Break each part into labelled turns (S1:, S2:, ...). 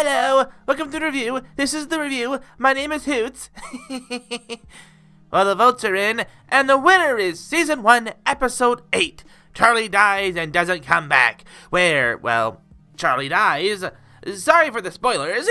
S1: Hello, welcome to the review. This is the review. My name is Hoot. Well, the votes are in, and the winner is Season 1, Episode 8. Charlie dies and doesn't come back. Where, well, Charlie dies. Sorry for the spoilers.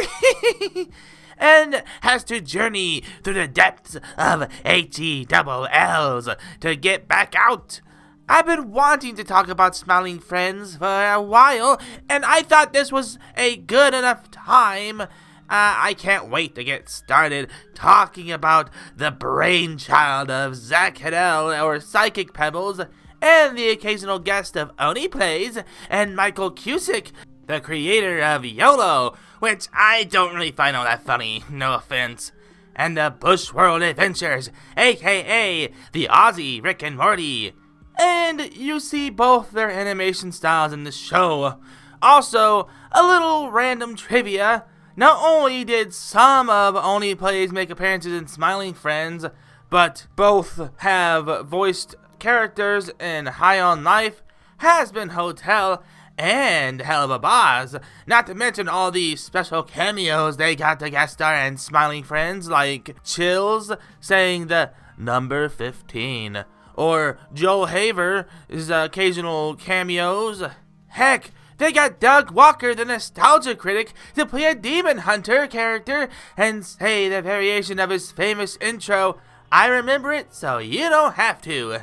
S1: And has to journey through the depths of H-E-double-L's to get back out. I've been wanting to talk about Smiling Friends for a while, and I thought this was a good enough time. I can't wait to get started talking about the brainchild of Zach Hiddell, or Psychic Pebbles, and the occasional guest of Oni Plays, and Michael Cusick, the creator of YOLO, which I don't really find all that funny, no offense, and the Bushworld Adventures, aka the Aussie Rick and Morty. And you see both their animation styles in the show. Also, a little random trivia. Not only did some of Oni Plays make appearances in Smiling Friends, but both have voiced characters in High on Life, Has Been Hotel, and Hell of a Boss. Not to mention all the special cameos they got to guest star in Smiling Friends, like Chills saying the number 15. Or Joel Haver's occasional cameos. Heck, they got Doug Walker, the nostalgia critic, to play a demon hunter character and say the variation of his famous intro, I remember it, so you don't have to.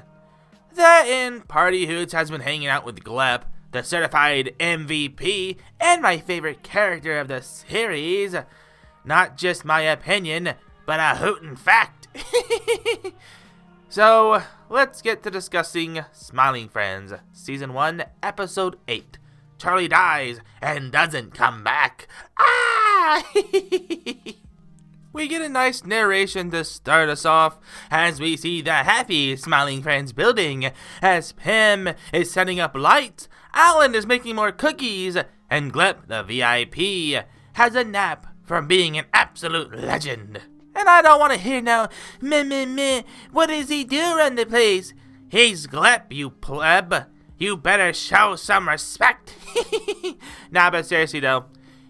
S1: That and Party Hoots has been hanging out with Glep, the certified MVP, and my favorite character of the series. Not just my opinion, but a hootin' fact. So, let's get to discussing Smiling Friends, Season 1, Episode 8. Charlie dies and doesn't come back. Ah! We get a nice narration to start us off as we see the happy Smiling Friends building as Pim is setting up lights, Alan is making more cookies, and Glep, the VIP, has a nap from being an absolute legend. And I don't want to hear no, meh, what does he do around the place? He's Glep, you pleb. You better show some respect. Nah, but seriously though,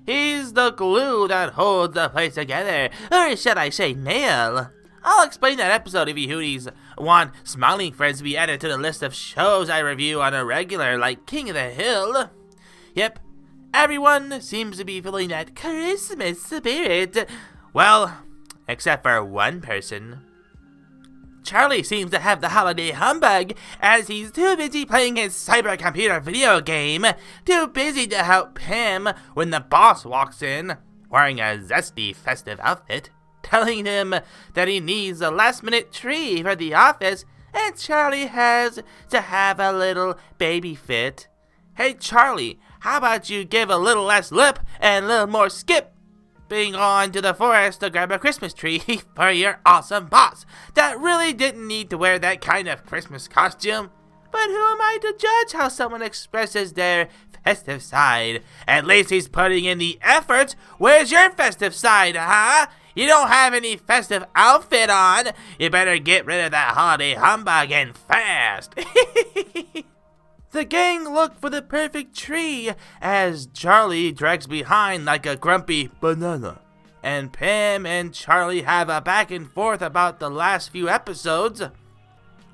S1: he's the glue that holds the place together, or should I say nail. I'll explain that episode if you hooties want Smiling Friends to be added to the list of shows I review on a regular, like King of the Hill. Yep, everyone seems to be feeling that Christmas spirit. Well, except for one person. Charlie seems to have the holiday humbug, as he's too busy playing his cybercomputer video game, too busy to help Pim when the boss walks in, wearing a zesty festive outfit, telling him that he needs a last-minute tree for the office, and Charlie has to have a little baby fit. Hey Charlie, how about you give a little less lip and a little more skip? Being on to the forest to grab a Christmas tree for your awesome boss that really didn't need to wear that kind of Christmas costume. But who am I to judge how someone expresses their festive side? At least he's putting in the effort. Where's your festive side, huh? You don't have any festive outfit on. You better get rid of that holiday humbug and fast. The gang look for the perfect tree as Charlie drags behind like a grumpy banana. And Pam and Charlie have a back and forth about the last few episodes.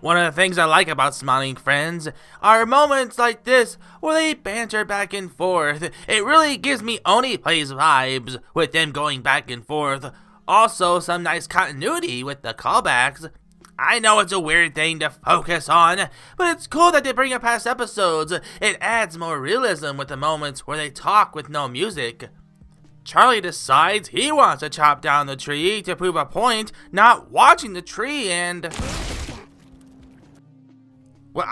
S1: One of the things I like about Smiling Friends are moments like this where they banter back and forth. It really gives me Oni Plays vibes with them going back and forth. Also, some nice continuity with the callbacks. I know it's a weird thing to focus on, but it's cool that they bring up past episodes. It adds more realism with the moments where they talk with no music. Charlie decides he wants to chop down the tree to prove a point, not watching the tree, and well,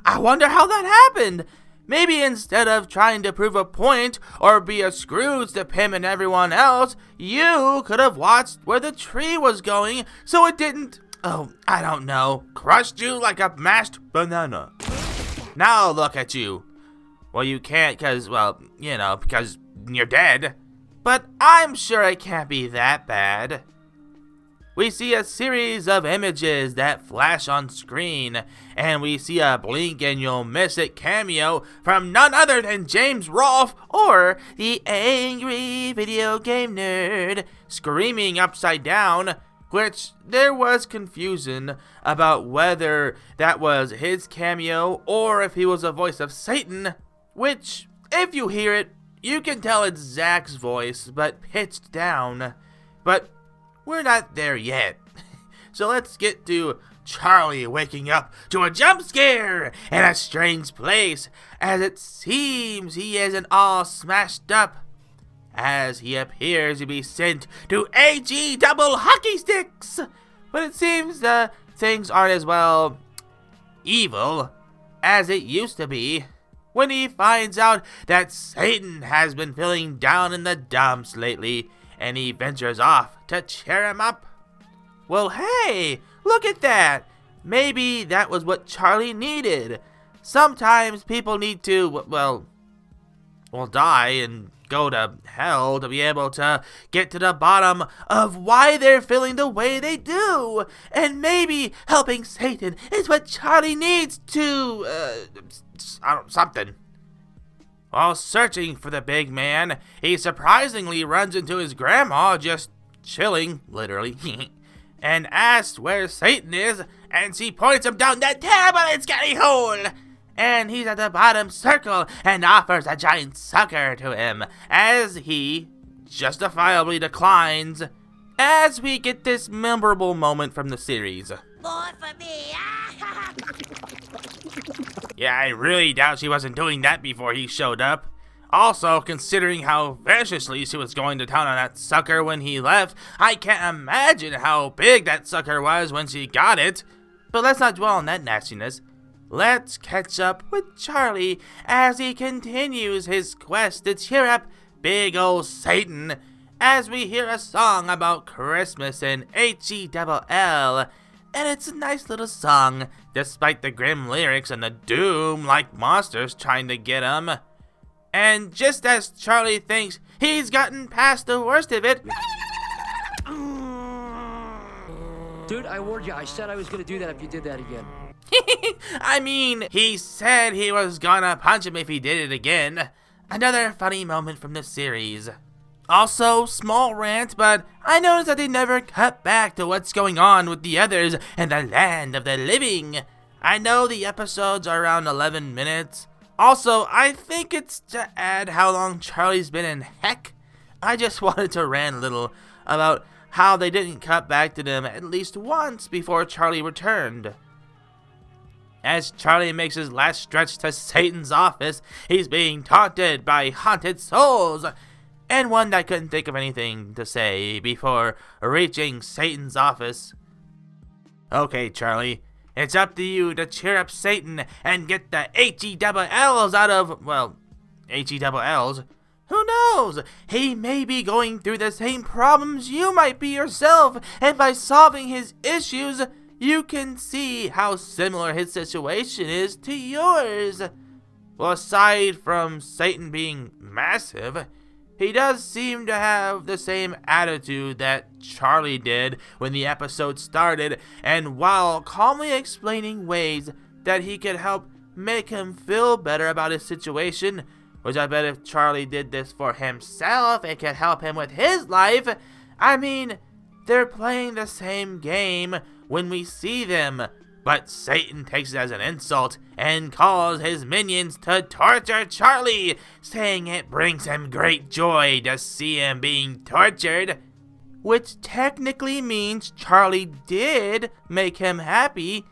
S1: I wonder how that happened. Maybe instead of trying to prove a point or be a Scrooge to Pim and everyone else, you could have watched where the tree was going so it didn't, oh, I don't know, crushed you like a mashed banana. Now look at you. Well, you can't because, well, you know, because you're dead. But I'm sure it can't be that bad. we see a series of images that flash on screen, and we see a blink and you'll miss it cameo from none other than James Rolfe, or the angry video game nerd, screaming upside down, which there was confusion about whether that was his cameo or if he was a voice of Satan, which, if you hear it, you can tell it's Zach's voice, but pitched down. But we're not there yet. So let's get to Charlie waking up to a jump scare in a strange place, as it seems he isn't all smashed up, as he appears to be sent to AG double hockey sticks. But it seems things aren't as well evil as it used to be, when he finds out that Satan has been feeling down in the dumps lately, and he ventures off to cheer him up. Well, hey, look at that. Maybe that was what Charlie needed. Sometimes people need to, well, die and go to hell to be able to get to the bottom of why they're feeling the way they do. And maybe helping Satan is what Charlie needs to, something. While searching for the big man, he surprisingly runs into his grandma just chilling, literally, and asks where Satan is, and she points him down that terrible and scary hole. And he's at the bottom circle and offers a giant sucker to him, as he justifiably declines, as we get this memorable moment from the series.
S2: More for me!
S1: Yeah, I really doubt she wasn't doing that before he showed up. Also, considering how viciously she was going to town on that sucker when he left, I can't imagine how big that sucker was when she got it. But let's not dwell on that nastiness. Let's catch up with Charlie as he continues his quest to cheer up big ol' Satan, as we hear a song about Christmas in HELL. And it's a nice little song, despite the grim lyrics and the doom-like monsters trying to get him. And just as Charlie thinks he's gotten past the worst of it...
S3: Dude, I warned you. I said I was gonna do that if you did that again.
S1: I mean, he said he was gonna punch him if he did it again. Another funny moment from the series. Also, small rant, but I noticed that they never cut back to what's going on with the others in the land of the living. I know the episodes are around 11 minutes. Also, I think it's to add how long Charlie's been in heck. I just wanted to rant a little about how they didn't cut back to them at least once before Charlie returned. As Charlie makes his last stretch to Satan's office, he's being taunted by haunted souls, and one that couldn't think of anything to say before reaching Satan's office. Okay, Charlie, it's up to you to cheer up Satan and get the HELLs out of, well, HELLs. Who knows? He may be going through the same problems you might be yourself, and by solving his issues, you can see how similar his situation is to yours. Well, aside from Satan being massive, he does seem to have the same attitude that Charlie did when the episode started, and while calmly explaining ways that he could help make him feel better about his situation, which I bet if Charlie did this for himself, it could help him with his life. I mean, they're playing the same game when we see them, but Satan takes it as an insult and calls his minions to torture Charlie, saying it brings him great joy to see him being tortured, which technically means Charlie did make him happy,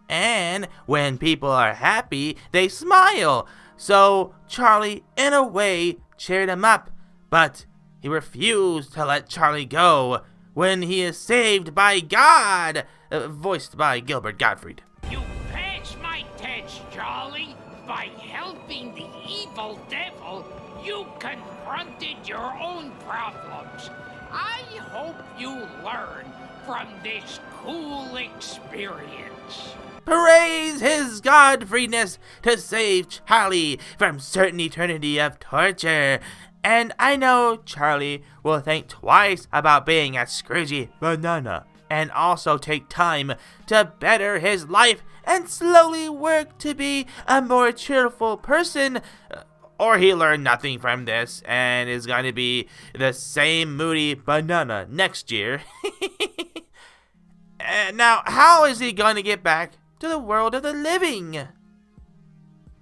S1: and when people are happy, they smile. So Charlie, in a way, cheered him up, but he refused to let Charlie go when he is saved by God, voiced by Gilbert Gottfried.
S4: You passed my test, Charlie. By helping the evil devil, you confronted your own problems. I hope you learn from this cool experience.
S1: Praise his Godfriedness to save Charlie from certain eternity of torture. And I know Charlie will think twice about being a Scroogey banana and also take time to better his life and slowly work to be a more cheerful person, or he learned nothing from this and is going to be the same moody banana next year. Now, how is he going to get back to the world of the living?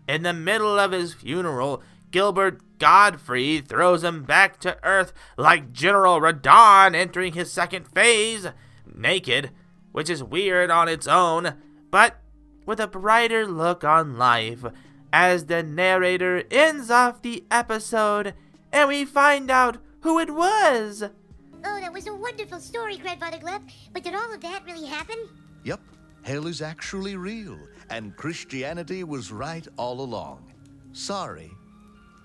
S1: In the middle of his funeral, Gilbert Godfrey throws him back to Earth like General Radon entering his second phase, naked, which is weird on its own, but with a brighter look on life, as the narrator ends off the episode and we find out who it was.
S2: Oh, that was a wonderful story, Grandfather Gleb. But did all of that really happen?
S5: Yep, hell is actually real, and Christianity was right all along. Sorry.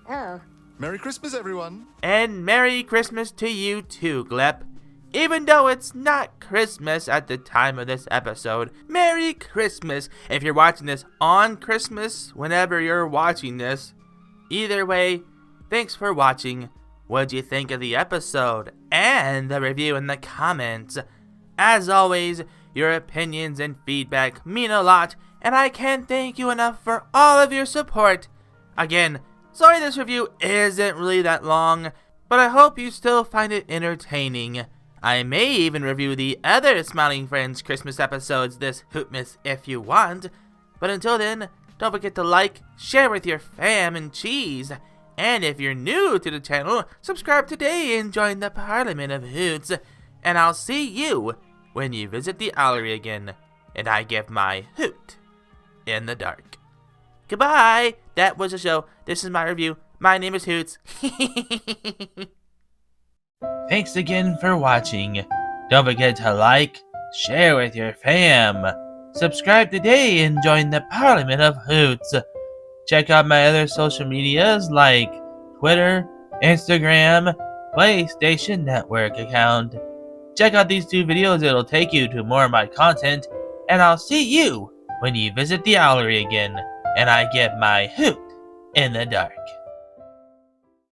S2: Oh.
S5: Merry Christmas, everyone.
S1: And Merry Christmas to you too, Glep. Even though it's not Christmas at the time of this episode, Merry Christmas if you're watching this on Christmas, whenever you're watching this. Either way, thanks for watching. What'd you think of the episode? And the review in the comments. As always, your opinions and feedback mean a lot, and I can't thank you enough for all of your support. Again, sorry this review isn't really that long, but I hope you still find it entertaining. I may even review the other Smiling Friends Christmas episodes this Hootmas if you want. But until then, don't forget to like, share with your fam and cheese. And if you're new to the channel, subscribe today and join the Parliament of Hoots. And I'll see you when you visit the Owlery again, and I give my hoot in the dark. Goodbye! That was the show. This is my review. My name is Hoots. Thanks again for watching. Don't forget to like, share with your fam. Subscribe today and join the Parliament of Hoots. Check out my other social medias like Twitter, Instagram, PlayStation Network account. Check out these 2 videos, it'll take you to more of my content, and I'll see you when you visit the Owlery again, and I get my hoot in the dark.